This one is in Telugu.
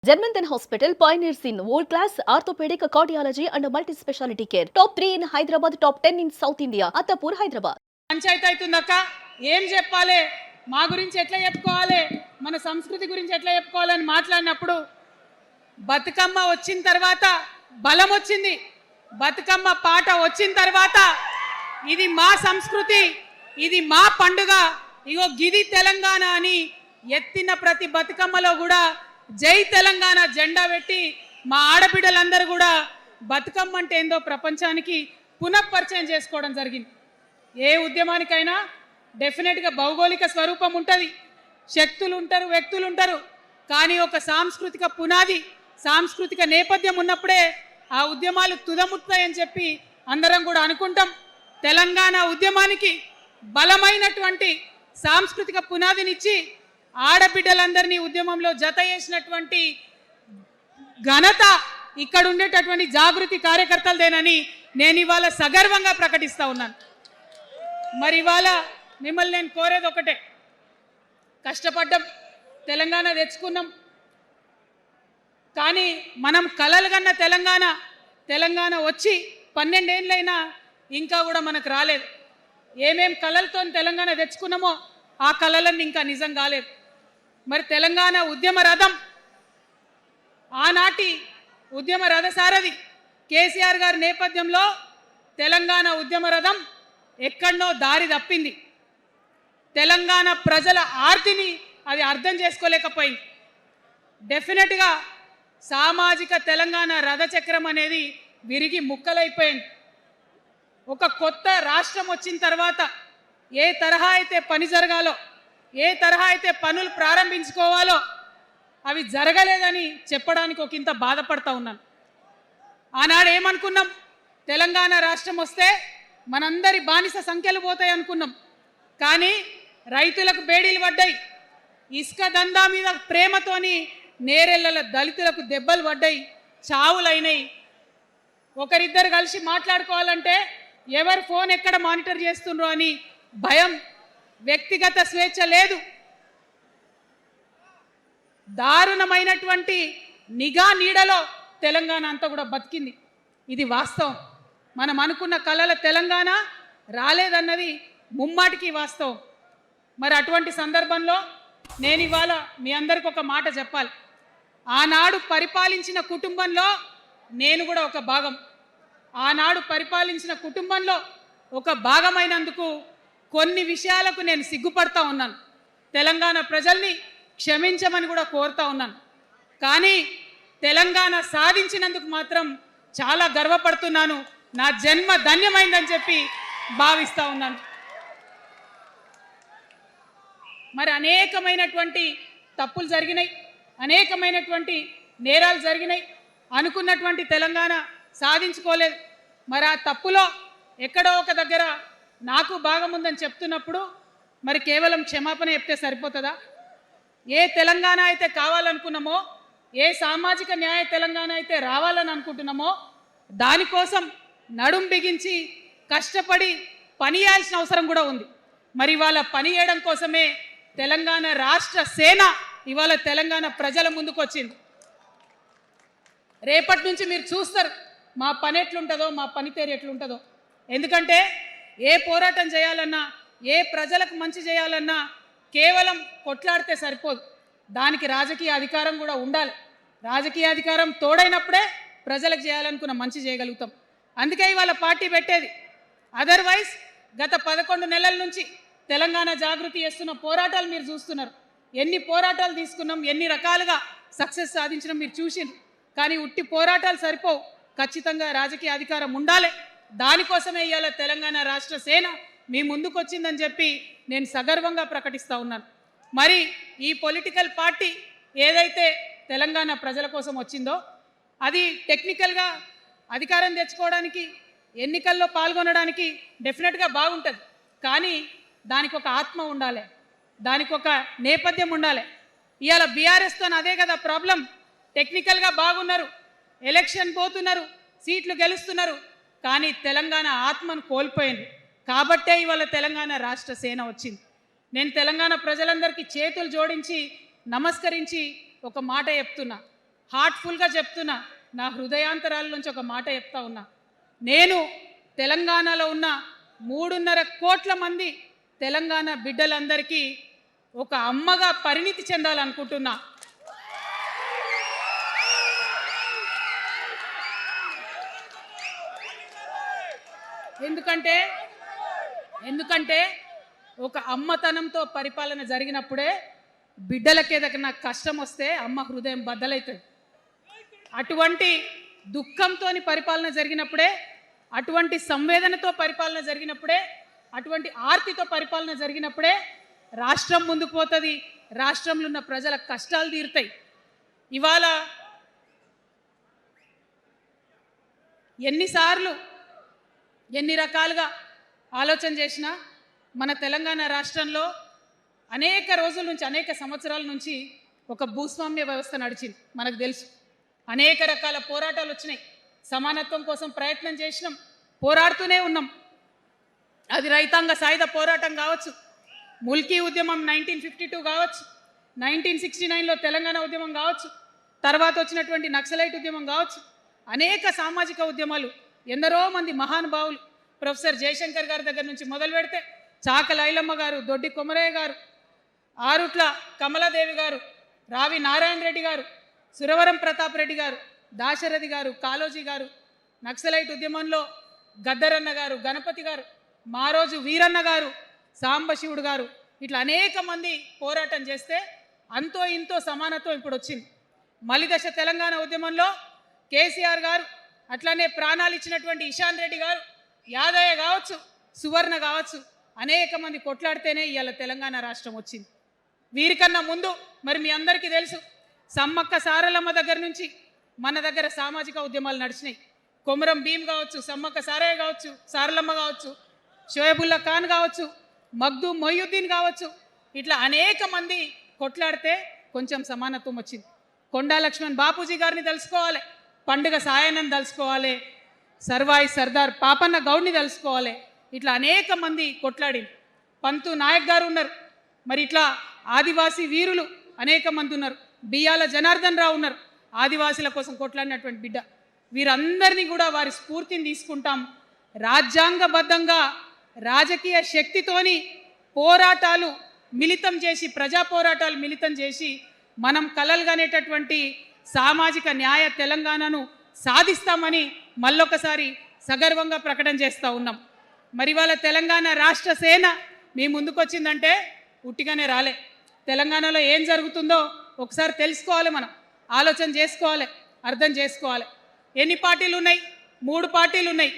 Germanton Hospital pioneers in world-class orthopedic cardiology and multi-specialty care. Top 3 in Hyderabad, top 10 in South India. Attapur, Hyderabad. Panchayat అవుతుందక్క ఏం చెప్పాలి మా గురించి ఎట్లా చెప్పుకోవాలి మన సంస్కృతి గురించి ఎట్లా చెప్పుకోవాలని మాట్లాడినప్పుడు బతుకమ్మ వచ్చిన తర్వాత బలం వచ్చింది బతుకమ్మ పాట వచ్చిన తర్వాత ఇది మా సంస్కృతి ఇది మా పండుగ ఇగో గిది తెలంగాణ అని ఎత్తిన ప్రతి బతుకమ్మలో కూడా జై తెలంగాణ జెండా పెట్టి మా ఆడబిడ్డలందరూ కూడా బతుకమ్మ అంటే ఏందో ప్రపంచానికి పునఃపరిచయం చేసుకోవడం జరిగింది ఏ ఉద్యమానికైనా డెఫినెట్గా భౌగోళిక స్వరూపం ఉంటుంది శక్తులు ఉంటారు వ్యక్తులు ఉంటారు కానీ ఒక సాంస్కృతిక పునాది సాంస్కృతిక నేపథ్యం ఉన్నప్పుడే ఆ ఉద్యమాలు తుదముట్టాయని చెప్పి అందరం కూడా అనుకుంటాం తెలంగాణ ఉద్యమానికి బలమైనటువంటి సాంస్కృతిక పునాదినిచ్చి ఆడబిడ్డలందరినీ ఉద్యమంలో జత చేసినటువంటి ఘనత ఇక్కడ ఉండేటటువంటి జాగృతి కార్యకర్తలదేనని నేను ఇవాళ సగర్వంగా ప్రకటిస్తా ఉన్నాను మరి ఇవాళ మిమ్మల్ని నేను కోరేది ఒకటే కష్టపడ్డాం తెలంగాణ తెచ్చుకున్నాం కానీ మనం కలలు కన్న తెలంగాణ వచ్చి 12 ఏళ్ళైనా ఇంకా కూడా మనకు రాలేదు ఏమేం కలలతో తెలంగాణ తెచ్చుకున్నామో ఆ కలలన్నీ ఇంకా నిజం కాలేదు మరి తెలంగాణ ఉద్యమ రథం ఆనాటి ఉద్యమ రథసారథి కేసీఆర్ గారి నేపథ్యంలో తెలంగాణ ఉద్యమ రథం ఎక్కడనో దారి తప్పింది తెలంగాణ ప్రజల ఆర్తిని అది అర్థం చేసుకోలేకపోయింది డెఫినెట్గా సామాజిక తెలంగాణ రథచక్రం అనేది విరిగి ముక్కలైపోయింది ఒక కొత్త రాష్ట్రం వచ్చిన తర్వాత ఏ తరహా అయితే పని జరగాలో ఏ తరహా అయితే పనులు ప్రారంభించుకోవాలో అవి జరగలేదని చెప్పడానికి ఒక ఇంత బాధపడతా ఉన్నాను ఆనాడు ఏమనుకున్నాం తెలంగాణ రాష్ట్రం వస్తే మనందరి బానిస సంఖ్యలు పోతాయి అనుకున్నాం కానీ రైతులకు బేడీలు పడ్డాయి ఇసుక దందా మీద ప్రేమతోని నేరెళ్ళల దళితులకు దెబ్బలు పడ్డాయి చావులైనాయి ఒకరిద్దరు కలిసి మాట్లాడుకోవాలంటే ఎవరు ఫోన్ ఎక్కడ మానిటర్ చేస్తుండ్రో అని భయం వ్యక్తిగత స్వేచ్ఛ లేదు దారుణమైనటువంటి నిఘా నీడలో తెలంగాణ అంతా కూడా బతికింది ఇది వాస్తవం మనం అనుకున్న కలల తెలంగాణ రాలేదన్నది ముమ్మాటికి వాస్తవం మరి అటువంటి సందర్భంలో నేను ఇవాళ మీ అందరికి ఒక మాట చెప్పాలి ఆనాడు పరిపాలించిన కుటుంబంలో నేను కూడా ఒక భాగం ఆనాడు పరిపాలించిన కుటుంబంలో ఒక భాగమైనందుకు కొన్ని విషయాలకు నేను సిగ్గుపడతా ఉన్నాను తెలంగాణ ప్రజల్ని క్షమించమని కూడా కోరుతా ఉన్నాను కానీ తెలంగాణ సాధించినందుకు మాత్రం చాలా గర్వపడుతున్నాను నా జన్మ ధన్యమైందని చెప్పి భావిస్తూ ఉన్నాను మరి అనేకమైనటువంటి తప్పులు జరిగినాయి అనేకమైనటువంటి నేరాలు జరిగినాయి అనుకున్నటువంటి తెలంగాణ సాధించుకోలేదు మరి ఆ తప్పులో ఎక్కడో ఒక దగ్గర నాకు భాగం ఉందని చెప్తున్నప్పుడు మరి కేవలం క్షమాపణ చెప్తే సరిపోతుందా ఏ తెలంగాణ అయితే కావాలనుకున్నామో ఏ సామాజిక న్యాయ తెలంగాణ అయితే రావాలని అనుకుంటున్నామో దానికోసం నడుం బిగించి కష్టపడి పని చేయాల్సిన అవసరం కూడా ఉంది మరి ఇవాళ పని చేయడం కోసమే తెలంగాణ రాష్ట్ర సేన ఇవాళ తెలంగాణ ప్రజల ముందుకు వచ్చింది రేపటి నుంచి మీరు చూస్తారు మా పని ఎట్లుంటుందో మా పనితీరు ఎట్లుంటుందో ఎందుకంటే ఏ పోరాటం చేయాలన్నా ఏ ప్రజలకు మంచి చేయాలన్నా కేవలం కొట్లాడితే సరిపోదు దానికి రాజకీయ అధికారం కూడా ఉండాలి రాజకీయ అధికారం తోడైనప్పుడే ప్రజలకు చేయాలనుకున్న మంచి చేయగలుగుతాం అందుకే ఇవాళ పార్టీ పెట్టేది అదర్వైజ్ గత 11 నెలల నుంచి తెలంగాణ జాగృతి చేస్తున్న పోరాటాలు మీరు చూస్తున్నారు ఎన్ని పోరాటాలు తీసుకున్నాం ఎన్ని రకాలుగా సక్సెస్ సాధించడం మీరు చూసిండ్రు కానీ ఉట్టి పోరాటాలు సరిపోవు ఖచ్చితంగా రాజకీయ అధికారం ఉండాలి దానికోసమే ఇవాళ తెలంగాణ రాష్ట్ర సేన మీ ముందుకు వచ్చిందని చెప్పి నేను సగర్వంగా ప్రకటిస్తూ ఉన్నాను మరి ఈ పొలిటికల్ పార్టీ ఏదైతే తెలంగాణ ప్రజల కోసం వచ్చిందో అది టెక్నికల్గా అధికారం తెచ్చుకోవడానికి ఎన్నికల్లో పాల్గొనడానికి డెఫినెట్గా బాగుంటుంది కానీ దానికి ఒక ఆత్మ ఉండాలి దానికి ఒక నేపథ్యం ఉండాలి ఇవాళ బీఆర్ఎస్తో అదే కదా ప్రాబ్లం టెక్నికల్గా బాగున్నారు ఎలక్షన్ పోతున్నారు సీట్లు గెలుస్తున్నారు కానీ తెలంగాణ ఆత్మను కోల్పోయింది కాబట్టే ఇవాళ తెలంగాణ రాష్ట్ర సేన వచ్చింది నేను తెలంగాణ ప్రజలందరికీ చేతులు జోడించి నమస్కరించి ఒక మాట చెప్తున్నా హార్ట్ఫుల్గా చెప్తున్నా, నా హృదయాంతరాల నుంచి ఒక మాట చెప్తా ఉన్నా. నేను తెలంగాణలో ఉన్న 3.5 కోట్ల మంది తెలంగాణ బిడ్డలందరికీ ఒక అమ్మగా పరిణితి చెందాలనుకుంటున్నా. ఎందుకంటే ఒక అమ్మతనంతో పరిపాలన జరిగినప్పుడే బిడ్డలకి ఏదైనా కష్టం వస్తే అమ్మ హృదయం బద్దలవుతుంది. అటువంటి దుఃఖంతో పరిపాలన జరిగినప్పుడే, అటువంటి సంవేదనతో పరిపాలన జరిగినప్పుడే, అటువంటి ఆర్తితో పరిపాలన జరిగినప్పుడే రాష్ట్రం ముందుకు పోతుంది, రాష్ట్రంలో ఉన్న ప్రజల కష్టాలు తీరుతాయి. ఇవాళ ఎన్నిసార్లు ఎన్ని రకాలుగా ఆలోచన చేసినా మన తెలంగాణ రాష్ట్రంలో అనేక రోజుల నుంచి, అనేక సంవత్సరాల నుంచి ఒక భూస్వామ్య వ్యవస్థ నడిచింది. మనకు తెలుసు, అనేక రకాల పోరాటాలు వచ్చినాయి. సమానత్వం కోసం ప్రయత్నం చేసినాం, పోరాడుతూనే ఉన్నాం. అది రైతాంగ సాయుధ పోరాటం కావచ్చు, ముల్కీ ఉద్యమం 1952 కావచ్చు, 1969లో తెలంగాణ ఉద్యమం కావచ్చు, తర్వాత వచ్చినటువంటి నక్సలైట్ ఉద్యమం కావచ్చు, అనేక సామాజిక ఉద్యమాలు, ఎందరో మంది మహానుభావులు, ప్రొఫెసర్ జయశంకర్ గారి దగ్గర నుంచి మొదలు పెడితే చాకల ఐలమ్మ గారు, దొడ్డి కొమరయ్య గారు, ఆరుట్ల కమలాదేవి గారు, రావి నారాయణ రెడ్డి గారు, సురవరం ప్రతాప్ రెడ్డి గారు, దాశరథి గారు, కాళోజీ గారు, నక్సలైట్ ఉద్యమంలో గద్దరన్న గారు, గణపతి గారు, మారోజు వీరన్న గారు, సాంబశివుడు గారు, ఇట్లా అనేక మంది పోరాటం చేస్తే అంతో ఇంతో సమానత్వం ఇప్పుడు వచ్చింది. మలిదశ తెలంగాణ ఉద్యమంలో కేసీఆర్ గారు, అట్లానే ప్రాణాలు ఇచ్చినటువంటి ఇషాన్ రెడ్డి గారు, యాదయ్య కావచ్చు, సువర్ణ కావచ్చు, అనేక మంది కొట్లాడితేనే ఇవాళ తెలంగాణ రాష్ట్రం వచ్చింది. వీరికన్నా ముందు మరి మీ అందరికీ తెలుసు, సమ్మక్క సారలమ్మ దగ్గర నుంచి మన దగ్గర సామాజిక ఉద్యమాలు నడిచినాయి. కొమరం భీమ్ కావచ్చు, సమ్మక్క సారయ్య కావచ్చు, సారలమ్మ కావచ్చు, షోయబుల్లా ఖాన్ కావచ్చు, మగ్దూమ్ మొయ్యుద్దీన్ కావచ్చు, ఇట్లా అనేక మంది కొట్లాడితే కొంచెం సమానత్వం వచ్చింది. కొండా లక్ష్మణ్ బాపూజీ గారిని తెలుసుకోవాలి, పండుగ సాయన్నని తెలుసుకోవాలి, సర్వాయి సర్దార్ పాపన్న గౌడ్ని తెలుసుకోవాలి. ఇట్లా అనేక మంది కొట్లాడి, పంతు నాయక్ గారు ఉన్నారు, మరి ఇట్లా ఆదివాసీ వీరులు అనేక మంది ఉన్నారు, బియ్యాల జనార్దన్ రావు ఉన్నారు, ఆదివాసీల కోసం కొట్లాడినటువంటి బిడ్డ. వీరందరినీ కూడా వారి స్ఫూర్తిని తీసుకుంటాం. రాజ్యాంగబద్ధంగా రాజకీయ శక్తితోని పోరాటాలు మిళితం చేసి, ప్రజా పోరాటాలు మిళితం చేసి మనం కలలుగనేటటువంటి సామాజిక న్యాయ తెలంగాణను సాధిస్తామని మళ్ళొకసారి సగర్వంగా ప్రకటన చేస్తూ ఉన్నాం. మరి వాళ్ళ తెలంగాణ రాష్ట్ర సేన మీ ముందుకొచ్చిందంటే ఉట్టిగానే రాలే. తెలంగాణలో ఏం జరుగుతుందో ఒకసారి తెలుసుకోవాలి, మనం ఆలోచన చేసుకోవాలి, అర్థం చేసుకోవాలి. ఎన్ని పార్టీలు ఉన్నాయి? 3 పార్టీలు ఉన్నాయి.